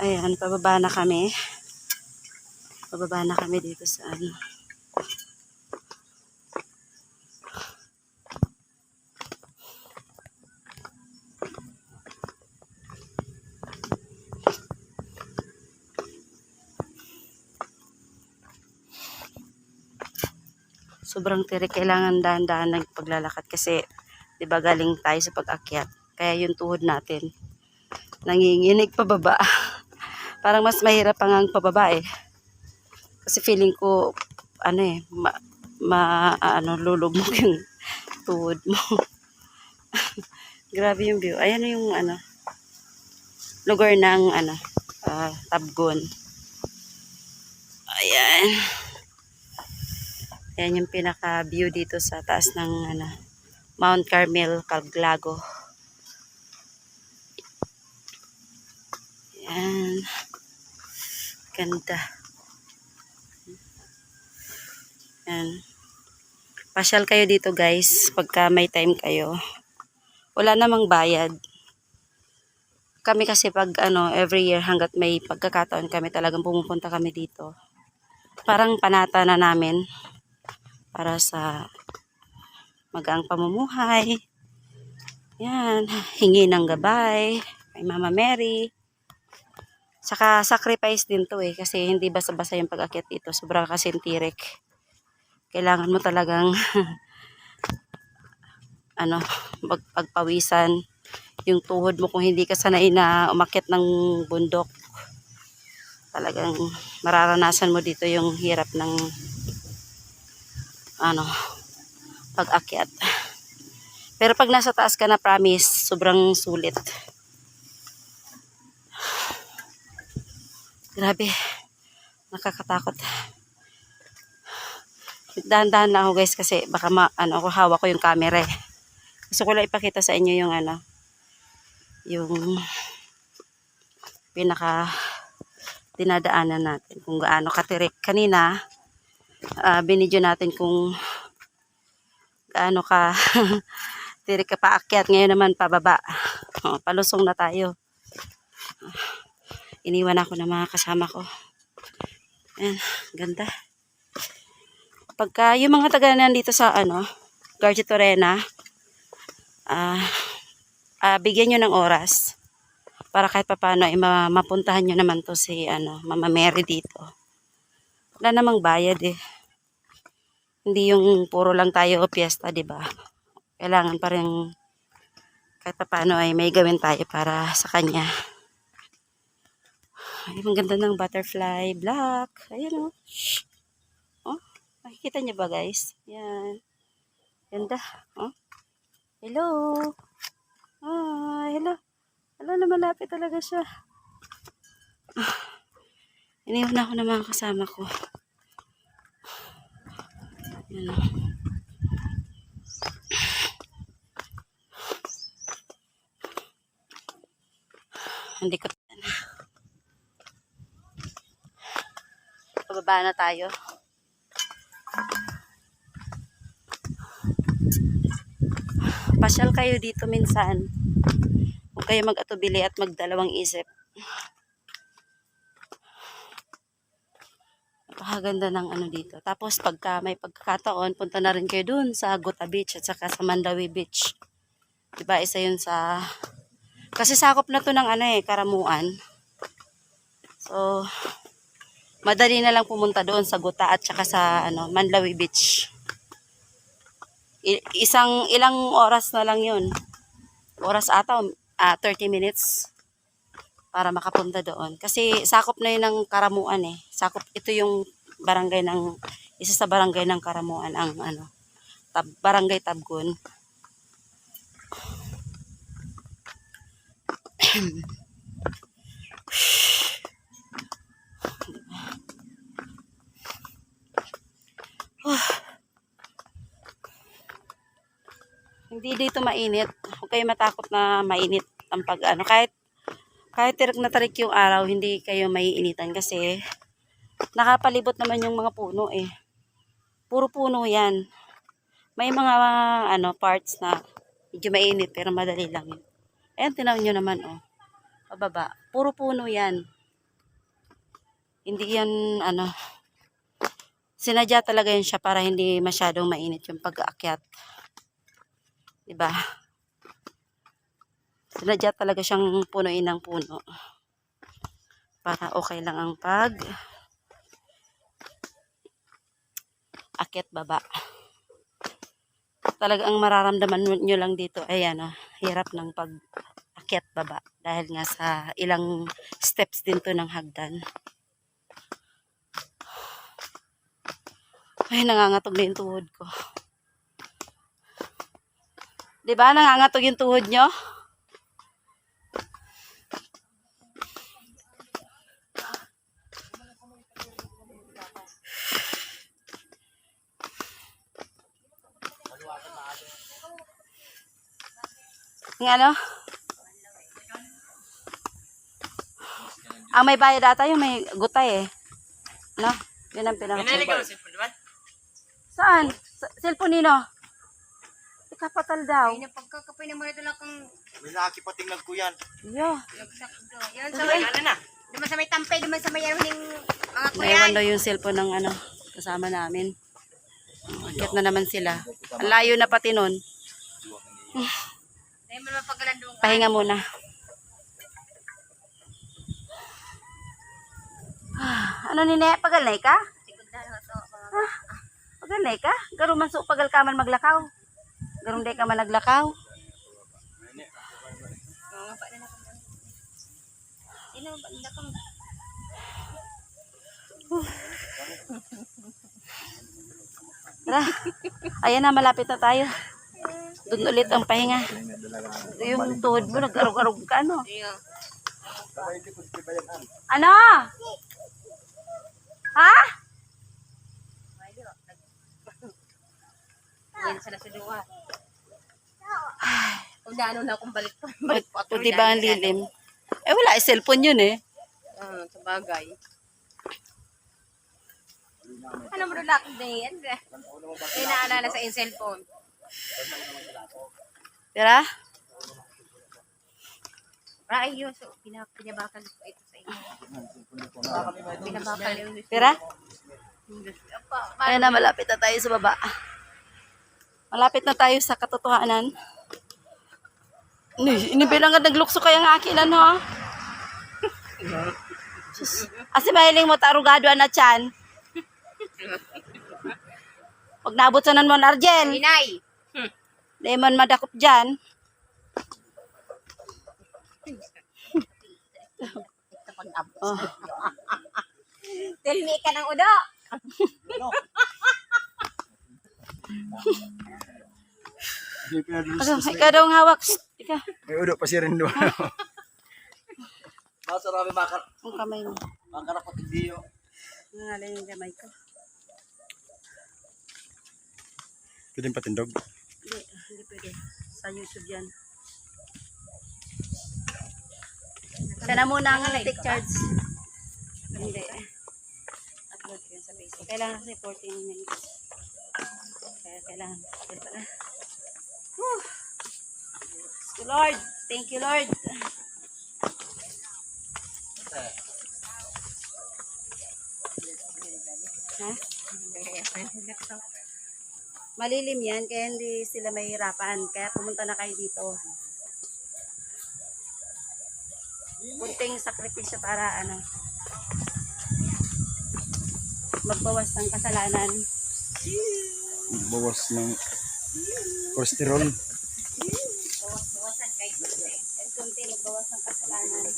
Ayan, pababa na kami. Pababa na kami dito sa ano. Sobrang tirik, kailangan dahan-dahan ng paglalakad kasi 'di ba galing tayo sa pag-akyat. Kaya yung tuhod natin nanginginig pababa. Parang mas mahirap pa ngang pababa eh. Kasi feeling ko ano eh lulubog yung tuhod mo. Grabe yung view. Ayan yung ano lugar ng Tabgon. Ayan. Ayan yung pinaka-view dito sa taas ng Mount Carmel, Calglago. Ayan. Ganda. Ayan. Pasyal kayo dito guys, pagka may time kayo. Wala namang bayad. Kami kasi pag every year hanggat may pagkakataon kami talagang pumupunta kami dito. Parang panata na namin para sa magaang pamumuhay. Yan, hingi ng gabay kay Mama Mary. Saka sacrifice din to eh kasi hindi basta-basta yung pag-akyat dito. Sobrang kasintirik. Kailangan mo talagang pagpawisan yung tuhod mo kung hindi ka sanay na umakyat ng bundok. Talagang mararanasan mo dito yung hirap ng pag-akyat. Pero pag nasa taas ka na, promise, sobrang sulit. Grabe, nakakatakot. Dahan-dahan lang ako guys kasi baka ako hawak ko yung camera eh. Gusto ko lang ipakita sa inyo yung yung pinaka dinadaanan natin kung gaano katirik. Kanina binidyo natin kung gaano ka tirik ka paakyat, ngayon naman pababa. Palusong na tayo. Iniwan ako ng mga kasama ko. Ayan, ganda. Pagka yung mga taga nandito sa Garcia Torena, bigyan nyo ng oras para kahit paano mapuntahan nyo naman to si Mama Mary dito. Wala namang bayad eh. Hindi yung puro lang tayo piyesta, di ba? Kailangan pa rin kahit paano ay may gawin tayo para sa kanya. Ay, ang ganda ng butterfly block. Ayan oh. Oh, nakikita niyo ba guys? Yan. Ganda. Oh. Hello. Hello. Hello na malapit talaga siya. Iniwan ako ng mga kasama ko. Yan oh. Hindi ko pababa na tayo. Pasyal kayo dito minsan. Huwag kayo mag-atubili at magdalawang isip. Napakaganda ng dito. Tapos pagka may pagkakataon, punta na rin kayo dun sa Gota Beach at saka sa Mandawi Beach. Diba isa yun sa kasi sakop na to ng Karamuan. So madali na lang pumunta doon sa Gota at saka sa Mandawi Beach. Ilang oras na lang yun. Oras ata 30 minutes para makapunta doon. Kasi sakop na yun ng Karamuan eh. Sakop ito yung barangay isa sa barangay ng Karamuan ang Barangay Tabgon. Hindi dito mainit. Huwag kayo matakot na mainit ang kahit tirik na tarik yung araw, hindi kayo maiinitan kasi nakapalibot naman yung mga puno eh. Puro puno yan. May mga parts na medyo mainit pero madali lang yun. Ayan, tinaw nyo naman oh. Pababa. Puro puno yan. Hindi yan, ano, sinadya talaga yun siya para hindi masyadong mainit yung pag-aakyat. Diba? Sinadya talaga siyang punuin ng puno. Para okay lang ang pag-akyat baba. Talagang mararamdaman nyo lang dito ay ano, hirap ng pag-akyat baba. Dahil nga sa ilang steps din to ng hagdan. Ay, nangangatog na yung tuhod ko. Diba? Nangangatog yung tuhod nyo? Yung ano? Ang may bayad ata yung may gutay eh. No? Yun ang pinaka-cellphone. Saan? Cellphone nino? Ikapatal daw. Ay, napagkakapay na mo na kang May nakipatinglag ko yan. Yo. nagsakdo. Yan sa may, naman sa may tampay, naman sa may ano ng mga kuyan. Naiwan daw yung cellphone ng ano, kasama namin. Akyat na naman sila. Ang layo na pati nun. Dahil mo naman pagkalandong. Pahinga muna. Ano nine? Pagalnay ka? Sigod na lang ito. Pagalnay ka? Garo man so pagal ka man maglakaw. Garong day ka man naglakaw. Oo nga pa na kami. Ino ba nila kang Tara. Ayan na, malapit na tayo. Doon ulit ang pahinga. Yung tuhod mo, nag-arog-arog ka, ano? iyo. Ano? Ha? Yan sa nasuduwa. Kung ano na akong balik pa. O diba ang lilim? Eh wala, cellphone yun eh. Sa bagay. Ano mo rin lakad na yan? Eh, naalala sa in cellphone. Tira? Ay, yun. So, pinabakal ko ito sa inyo. Pinabakal yun. Tira? Apa, Ayan na, malapit na tayo sa baba. Malapit na tayo sa katotohanan. Inibilang nga naglukso kaya nga akin, ano ha? Asi mahiling mo, tarugado na chan. Pag nabot sa nan mo, Arjen. Inay! Di man madakop dyan. Ito pag-abot. Oh. Tell me ka ng udo. Ikaw daw ang hawak. Ikaw. May udo pa si Rindo. Masarami Ang kamay mo. makarapot diyo. Nangalay yung kamay ko. Pwede patindog. Hindi pwede. Sa YouTube yan. Sana muna ang take charge. Hindi. Upload ko yun sa Facebook. Kailangan kasi 14 minutes. Kaya kailangan. Ito na. Whew. Thank you, Lord. Thank you, Lord. Ha? Malilim yan, kaya hindi sila mahirapan. Kaya pumunta na kayo dito. Kunting sakripisyo para ano, magbawas ng kasalanan. Bawas ng cholesterol. Bawas-bawasan kay kunti. At kunti magbawas ng kasalanan.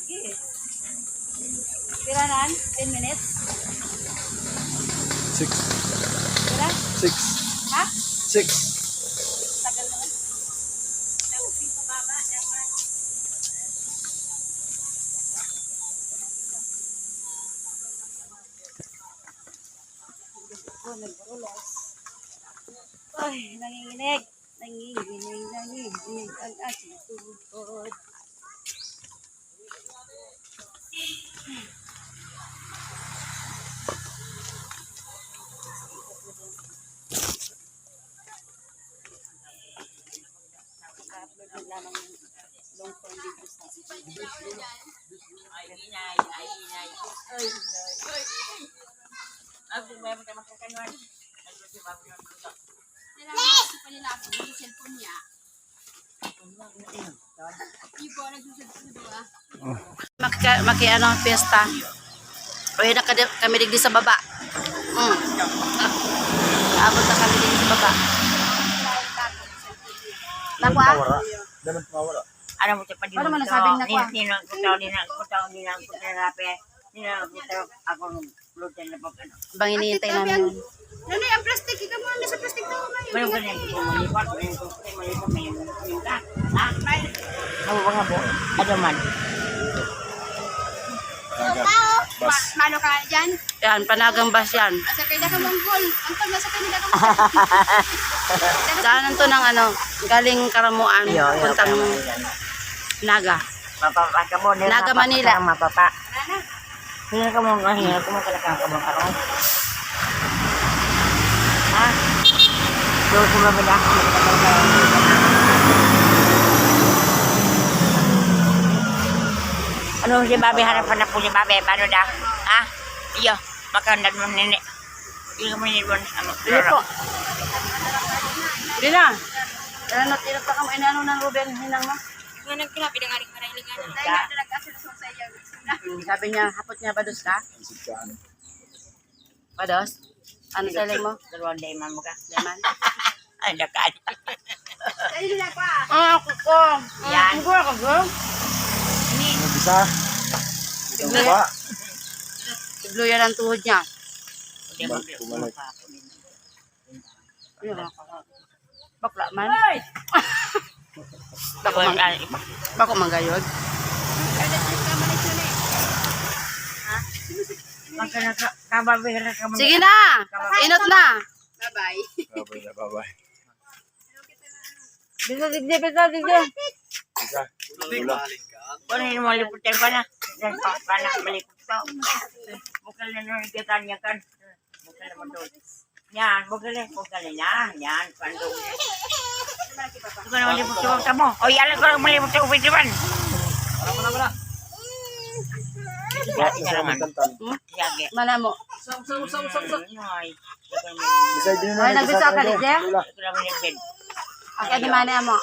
Sige. Tiranan? 10 minutes? 6. Tira? 6. Ha? 6. Tagal naman. Ay, nanginginig. Nanginginig ang aking tuhod. Maki ano piyesta. Uy na kami digdi sa baba. Abot na kami digdi sa baba. Nakwa? Ganun pumawara. Ano mo siya pa din Paano mo nasabing nakuha? Ako gluten na pag ano. Bang iniintay namin yun. Nanay, ang plastic. Ikaw mo na sa plastic na ngayon. Mayroon ka na yung malipot, may yung ka. Ha? Habo. Ano man? Bas. Mano ka dyan? Yan, panagang bus yan. Asa kayo na ka Mongol. Ang tag nasa kayo nila ka Mongol. Daanan to ng ano, galing Karamuan, puntang Naga. Mapapa ka mo. Naga, Manila. Mapapa. Hinga ka mo kalakang ka mo karong. Ha? Doon sa mabila. Ano si Babe? Harapan na po si Babe. Paano da? Ha? Iyo. Makandad mo nini. Iyo mo nini mo. Hindi po. Hindi na. Tinot pa kamo inano ng Ruben hinang mo. Nga nagkinapi na nga rin marailingan. Ka. sa iyo. Sabi niya, hapot niya bados ka? Bados? Ano sa mo? Dalawang dayman mo ka. Leman? Ay, dakan. Kayo nila pa. Ako ko. Yan. Ako ko, girl. Bisa. Ito ba? Ibluyan ang tuhod niya. Bumalik. Bakla man. Bako Bako manggayod. Kababira ka mo. Sige na. Inot na. Bye-bye. Bye-bye. Bisa. Bisa. Wala. Kung hindi mo liputin pa na. Pa na malipot ka. Bukal na nung ikitan niya kan. Bukal na mo doon. Yan, bukal na. Yan, pando. Bukal na malipot ka mo. O, yalan ko lang malipot ka upit naman. Wala. Isa naman tantan. Yagi. Mana mo? Ay, Bisa din na. Ay, nagbisa ka ni Jeff? Wala. ito lang yung bed. Aka di mana mo?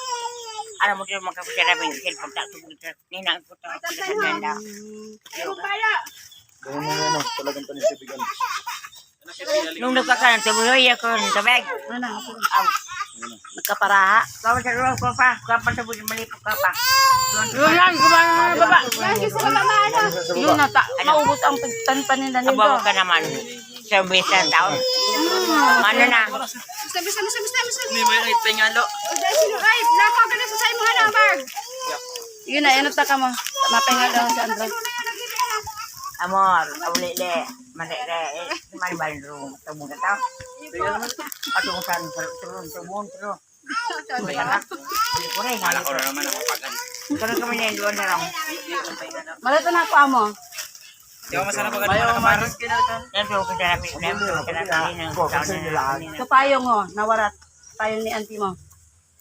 Alam mo dito magkapitara ng cellphone tak tubulit. Ninang ko ta. Ganda. Ganun mo ano. Talagang panitibigan. Nung nagkakaroon sa buloy ako ng tabag. Ano na? Ang Nagkaparaha. kawan sa ruang ko pa. Kapan sa buloy malipot ka pa. Yun lang, kumana na baba. Sa Yun baba. na, maubos ang pagtanpan nila nito. Abawa ka naman. Sa bisan taon. Ano na? Bisa. May may tingalo. Ay, nako ka na sa sayo mga nabag. Yun na, inot na ka mo. Mapengal daw si Andro. Amor, awlile. Manere. Man room. Tabong ka tao. Atong san turun. Bayarak. Bili ko rin. Wala ko naman ako pagan. Karoon kami na yung doon na lang. Malito na ako amo. Di ako masarap pag ano kamaros. Yan pero ko darapi. Yan pero ko darapi ng taon na. Ito payong o, nawarat. Payong ni auntie mo.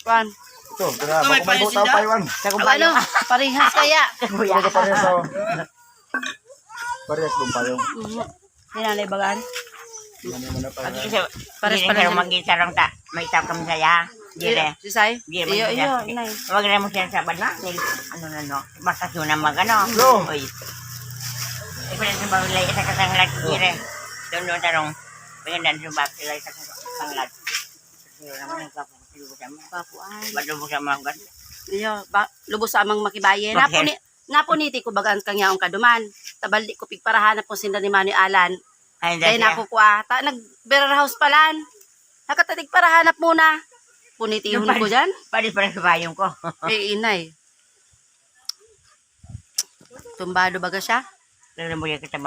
Kuan. Ito. Kaya bako may buta pa iwan. Sa Ang ano, parehas kaya. kuya. Ito pa rin sa... Parehas bang payong. Hinalay bagan. Ano naman na Pag parehas. isa, Pares hindi pala ka sila. mag-isarang ta. May tap kami saya. Dire. Si Sai? Dire Iyo, mo iyo, siya. inay. Wag na mo siya sa bana. Ano na no. Basta suna mag ano. Go. Oy. Ipin sa bawalay sa kasanglat. Dire. Doon tarong. Pengen sa bak sila sa kasanglat. Sino naman ang kapo. Papuan. Bado mo sa mga Iyo, lubos sa amang makibaye. Bakit? Napuniti ko bagaan kangyaong kaduman. Tabaldi ko pigparahanap po sinda ni Manu Alan. Ay, Kaya nakukuha. Nag-bearer house palan. Nakatatig parahanap muna. Punitihon ko dyan. Pwede pa rin sa bayong ko. Eh, inay. Tumbado baga siya? Pero mo yung kita